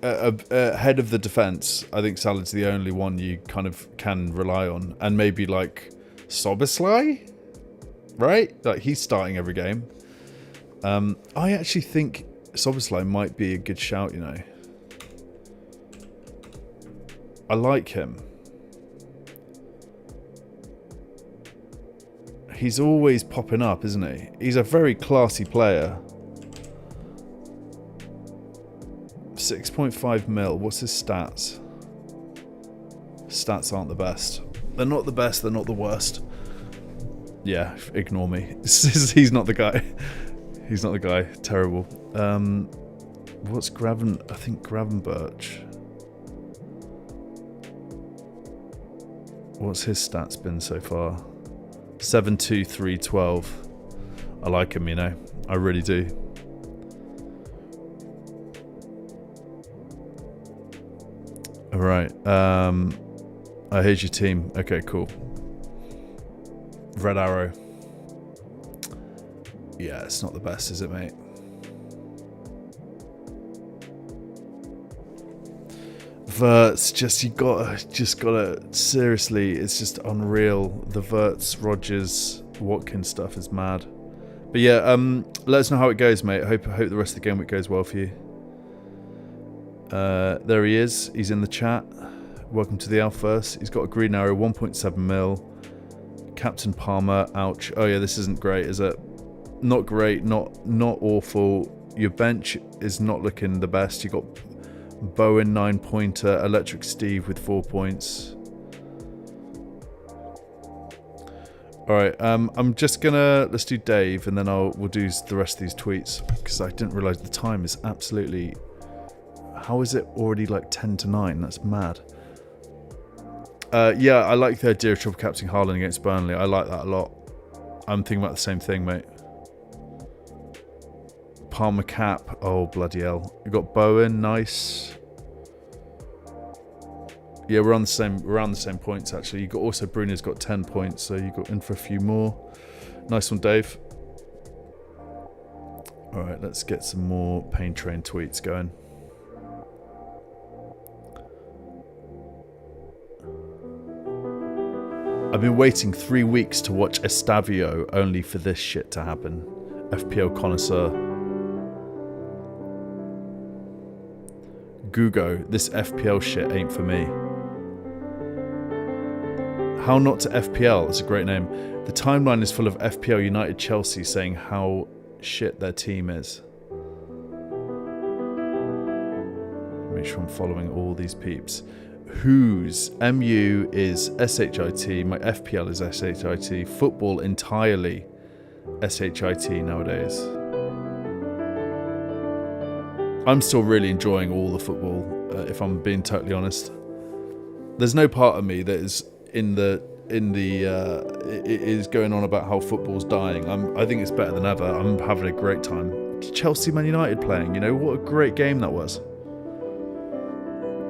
Speaker 1: head of the defence. I think Salah's the only one you kind of can rely on. And maybe, like, Soboslai? Right? Like, he's starting every game. I actually think Soboslai might be a good shout, you know. I like him. He's always popping up, isn't he? He's a very classy player. 6.5 mil. What's his stats? Stats aren't the best. They're not the best. They're not the worst. Yeah, ignore me. He's not the guy. He's not the guy. Terrible. What's Graven? I think Gravenberch. What's his stats been so far? 7, 2, 3, 12. I like him, you know. I really do. Alright. Here's your team. Okay, cool. Red arrow. Yeah, it's not the best, is it, mate? Verts, just gotta seriously, it's just unreal. The Verts, Rogers, Watkins stuff is mad. But yeah, let us know how it goes, mate. I hope the rest of the game week goes well for you. There he is. He's in the chat. Welcome to the Alphaverse. He's got a green arrow, 1.7 mil. Captain Palmer, ouch. Oh yeah, this isn't great, is it? Not great, not awful. Your bench is not looking the best. You got Bowen 9-pointer, Electric Steve with 4 points. Alright, I'm just gonna, let's do Dave and then we'll do the rest of these tweets because I didn't realise the time is absolutely, how is it already like 10 to 9? That's mad. Yeah, I like the idea of triple captaining Haaland against Burnley. I like that a lot. I'm thinking about the same thing, mate. Palmer cap. Oh, bloody hell. You got Bowen, nice. Yeah, we're on the same, around the same points actually. You got also Bruno's got 10 points, so you got in for a few more. Nice one, Dave. All right, let's get some more Pain Train tweets going. I've been waiting 3 weeks to watch Estavio only for this shit to happen. FPL connoisseur. Gugo, this FPL shit ain't for me. How not to FPL? It's a great name. The timeline is full of FPL United Chelsea saying how shit their team is. Make sure I'm following all these peeps. Whose MU is SHIT, my FPL is SHIT, football entirely SHIT nowadays. I'm still really enjoying all the football, if I'm being totally honest. There's no part of me that is is going on about how football's dying. I think it's better than ever. I'm having a great time. Chelsea Man United playing, you know, what a great game that was.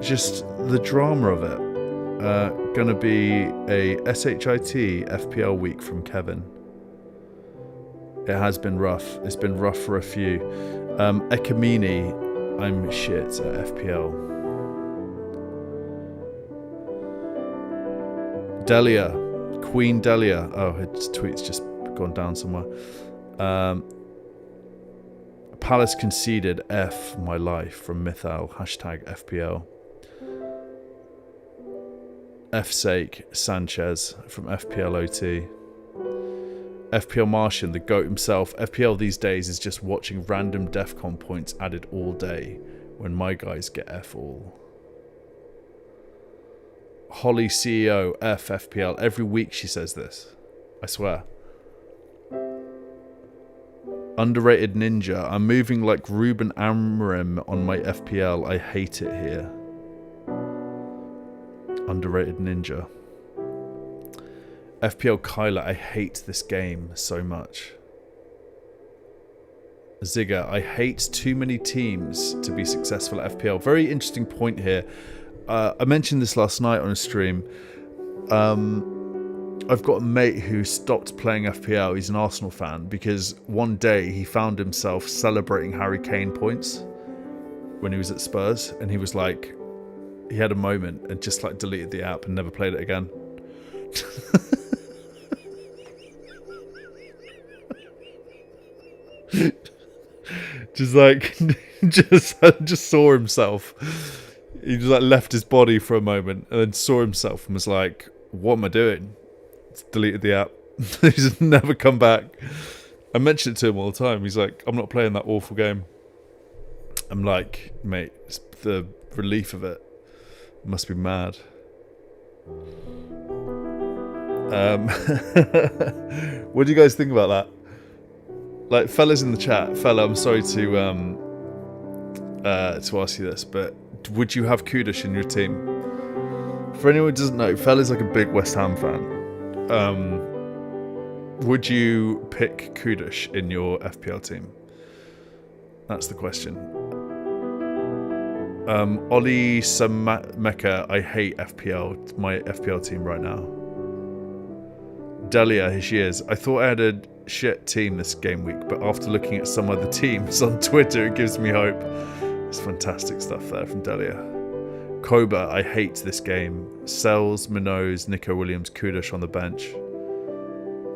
Speaker 1: Just the drama of it. Gonna be a SHIT FPL week from Kevin. It has been rough. It's been rough for a few. Ekamini, I'm shit at FPL. Delia, Queen Delia. Oh, his tweet's just gone down somewhere. Palace conceded F my life from Mythal, #FPL. F's sake, Sanchez from FPL OT. FPL Martian, the GOAT himself. FPL these days is just watching random DEFCON points added all day when my guys get F all. Holly CEO, F FPL. Every week she says this. I swear. Underrated Ninja. I'm moving like Ruben Amorim on my FPL. I hate it here. Underrated Ninja. FPL Kyler. I hate this game so much. Zigger. I hate too many teams to be successful at FPL. Very interesting point here. I mentioned this last night on a stream. I've got a mate who stopped playing FPL. He's an Arsenal fan because one day he found himself celebrating Harry Kane points when he was at Spurs, and he was like, he had a moment and just like deleted the app and never played it again. Just like, just saw himself. He just like left his body for a moment and then saw himself and was like, "What am I doing?" Deleted the app. He's just never come back. I mention it to him all the time. He's like, "I'm not playing that awful game." I'm like, "Mate, it's the relief of it must be mad." What do you guys think about that? Like, fellas in the chat, I'm sorry to ask you this, but would you have Kudish in your team? For anyone who doesn't know, fella's like a big West Ham fan. Would you pick Kudish in your FPL team? That's the question. Oli Sameka, I hate FPL. It's my FPL team right now. Delia, here she is. I thought I had a shit team this game week, but after looking at some other teams on Twitter, it gives me hope. It's fantastic stuff there from Delia. Koba, I hate this game. Sells, Minoz, Nico Williams, Kudish on the bench.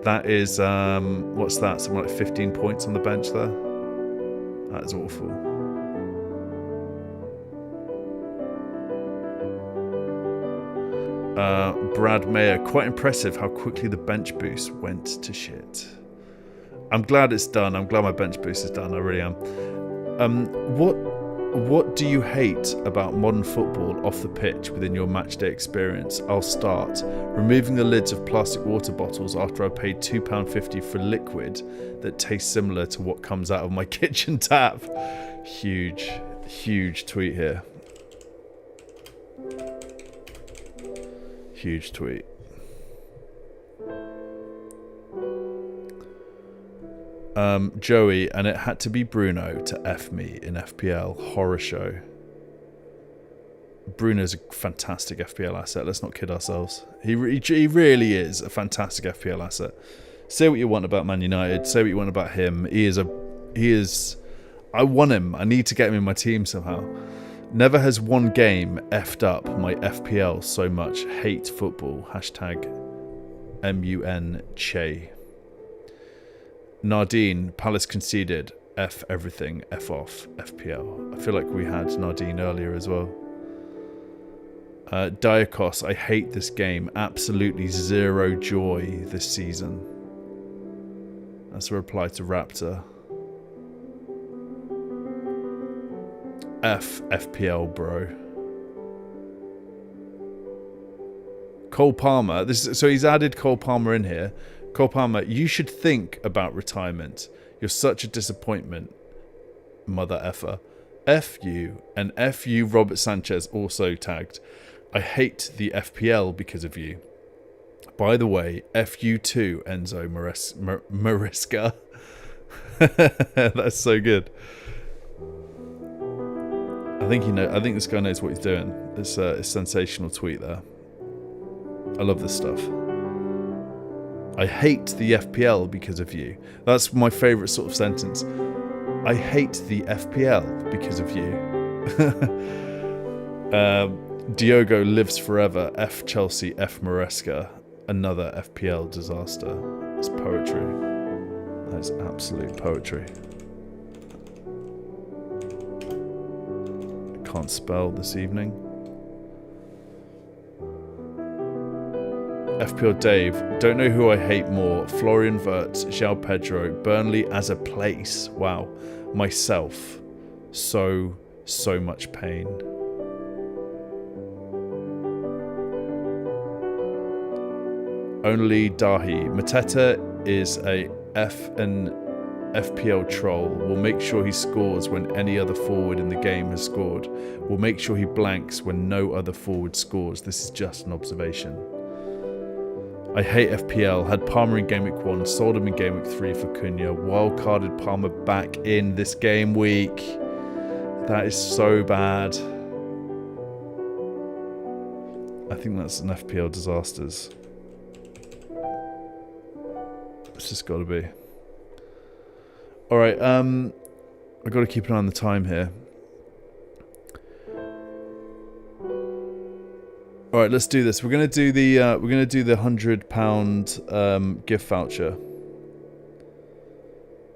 Speaker 1: That is, what's that? Something like 15 points on the bench there? That is awful. Brad Mayer, quite impressive how quickly the bench boost went to shit. I'm glad it's done. I'm glad my bench boost is done. I really am. What do you hate about modern football off the pitch within your matchday experience? I'll start. Removing the lids of plastic water bottles after I paid £2.50 for liquid that tastes similar to what comes out of my kitchen tap. Huge, huge tweet here. Huge tweet. Joey, and it had to be Bruno to F me in FPL. Horror show. Bruno's a fantastic FPL asset. Let's not kid ourselves. He really is a fantastic FPL asset. Say what you want about Man United. Say what you want about him. He is. I want him. I need to get him in my team somehow. Never has one game effed up my FPL so much. Hate football. #MUN Che. Nardine, Palace conceded. F everything. F off. FPL. I feel like we had Nardine earlier as well. Diakos, I hate this game. Absolutely zero joy this season. That's a reply to Raptor. F FPL, bro. Cole Palmer. So he's added Cole Palmer in here. Cole Palmer, you should think about retirement. You're such a disappointment, mother effer. F you, and F you Robert Sanchez also tagged. I hate the FPL because of you. By the way, F you too, Enzo Mariska. That's so good. I think this guy knows what he's doing. It's a sensational tweet there. I love this stuff. I hate the FPL because of you. That's my favourite sort of sentence. I hate the FPL because of you. Diogo lives forever. F Chelsea, F Maresca. another FPL disaster. It's poetry. That is absolute poetry. I can't spell this evening. FPL Dave, don't know who I hate more, Florian Wirtz, João Pedro, Burnley as a place. Wow. Myself. So much pain. Only Dahi. Mateta is a FPL troll. We'll make sure he scores when any other forward in the game has scored. We'll make sure he blanks when no other forward scores. This is just an observation. I hate FPL. Had Palmer in Gameweek 1, sold him in Gameweek 3 for Cunha. Wildcarded Palmer back in this game week. That is so bad. I think that's an FPL disasters. It's just got to be. All right, I've got to keep an eye on the time here. All right, let's do this. We're gonna do the £100 gift voucher.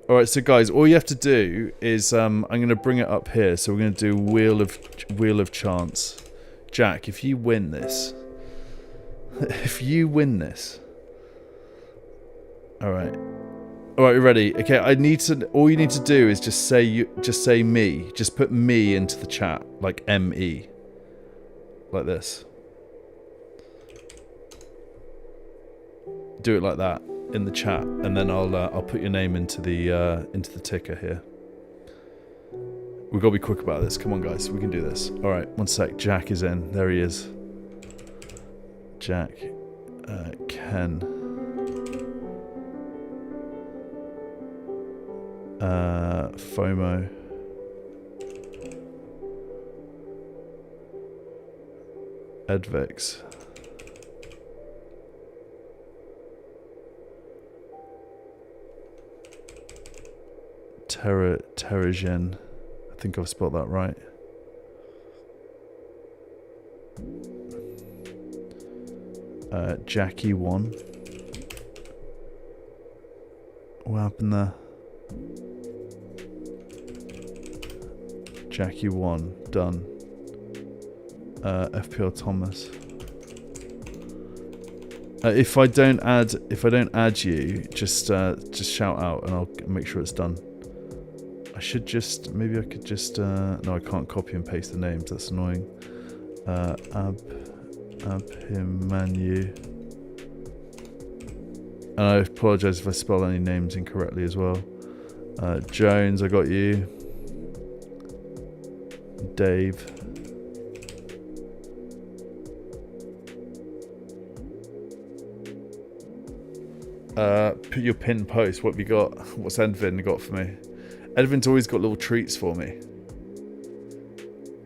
Speaker 1: All right, so guys, all you have to do is I'm gonna bring it up here. So we're gonna do Wheel of Chance. Jack, if you win this, all right, you ready? Okay, all you need to do is just say me. Just put me into the chat, like ME, like this. Do it like that in the chat, and then I'll put your name into the ticker here. We've got to be quick about this. Come on, guys, we can do this. All right, one sec. Jack is in. There he is. Jack, Ken, FOMO, Edvix. Terrigen. I think I've spelled that right. Jackie 1. What happened there? Jackie 1. Done. FPL Thomas. If I don't add you, just shout out and I'll make sure it's done. Maybe I could just, no, I can't copy and paste the names, that's annoying. Abhimanu. And I apologise if I spell any names incorrectly as well. Jones, I got you. Dave. Put your pin post, what have you got? What's Edvin got for me? Edvin's always got little treats for me.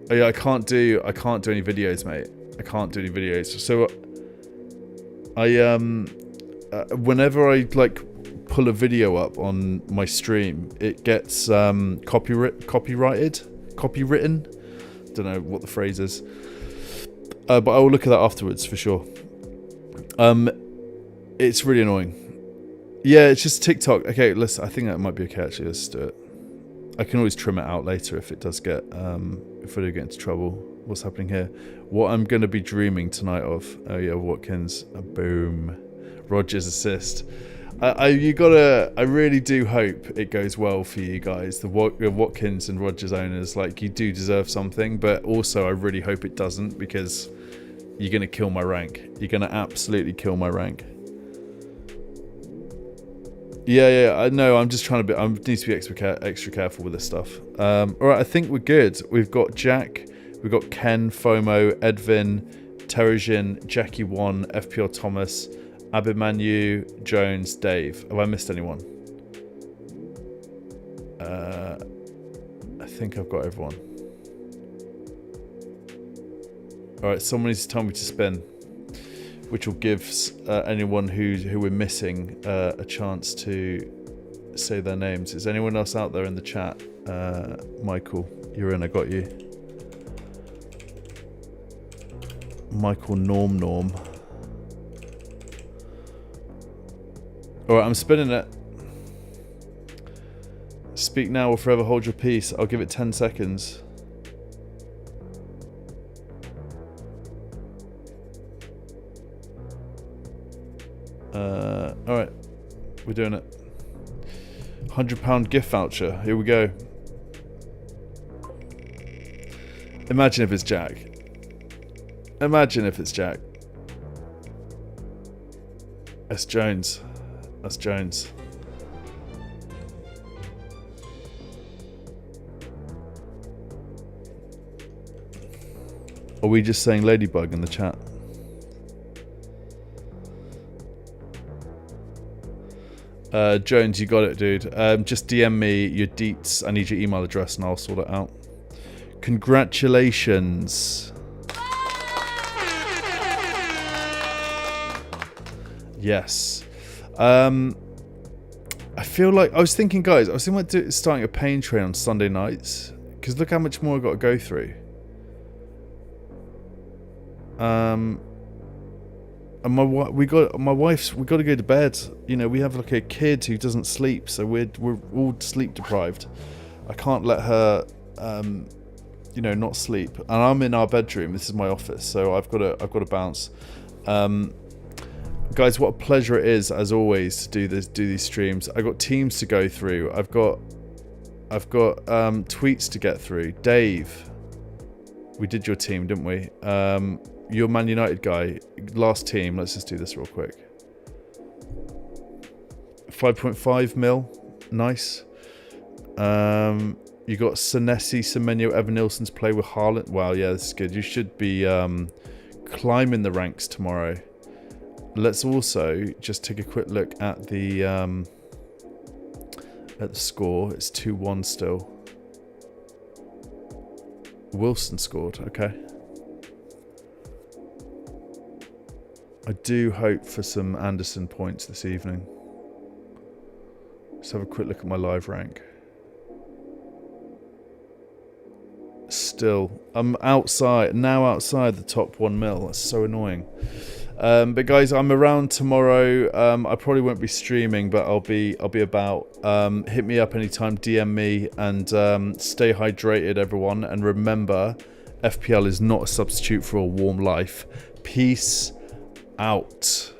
Speaker 1: Oh yeah, I can't do any videos, mate. I can't do any videos. So whenever I like pull a video up on my stream, it gets copywritten. Don't know what the phrase is. But I will look at that afterwards for sure. It's really annoying. Yeah, it's just TikTok. Okay, I think that might be okay actually. Let's do it. I can always trim it out later if it does get if I do get into trouble. What's happening here? What I'm going to be dreaming tonight of? Oh yeah, Watkins. Boom. Rogers assist. I really do hope it goes well for you guys, the Watkins and Rogers owners. Like, you do deserve something, but also I really hope it doesn't, because you're going to kill my rank. You're going to absolutely kill my rank. Yeah, I know. I'm just trying to be. I need to be extra careful with this stuff. All right, I think we're good. We've got Jack, we've got Ken, FOMO, Edvin, Terrigen, Jackie 1, FPL Thomas, Abhimanu, Jones, Dave. Have I missed anyone? I think I've got everyone. All right, someone needs to tell me to spin, which will give anyone who we're missing a chance to say their names. Is anyone else out there in the chat? Michael, you're in. I got you. Michael Norm. Alright, I'm spinning it. Speak now or forever hold your peace. I'll give it 10 seconds. Alright. We're doing it. £100 gift voucher. Here we go. Imagine if it's Jack. Imagine if it's Jack. That's Jones. That's Jones. Are we just saying Ladybug in the chat? Jones, you got it, dude. Just DM me your deets. I need your email address and I'll sort it out. Congratulations. Yes. I feel like... I was thinking, guys, I was thinking about starting a pain train on Sunday nights. Because look how much more I've got to go through. And we got to go to bed. You know, we have like a kid who doesn't sleep, so we're all sleep deprived. I can't let her, you know, not sleep. And I'm in our bedroom. This is my office, so I've got to bounce. Guys, what a pleasure it is, as always, to do these streams. I've got teams to go through. I've got tweets to get through. Dave, we did your team, didn't we? Your Man United guy, last team. Let's just do this real quick. 5.5 mil, nice. You got Senesi, Semenyo, Evan Nilsson's play with Haaland. Wow, yeah, this is good. You should be climbing the ranks tomorrow. Let's also just take a quick look at the score. It's 2-1 still. Wilson scored. Okay. I do hope for some Anderson points this evening. Let's have a quick look at my live rank. Still, I'm outside the top 1 mil. That's so annoying. But guys, I'm around tomorrow. I probably won't be streaming, but I'll be about. Hit me up anytime, DM me, and stay hydrated, everyone. And remember, FPL is not a substitute for a warm life. Peace out.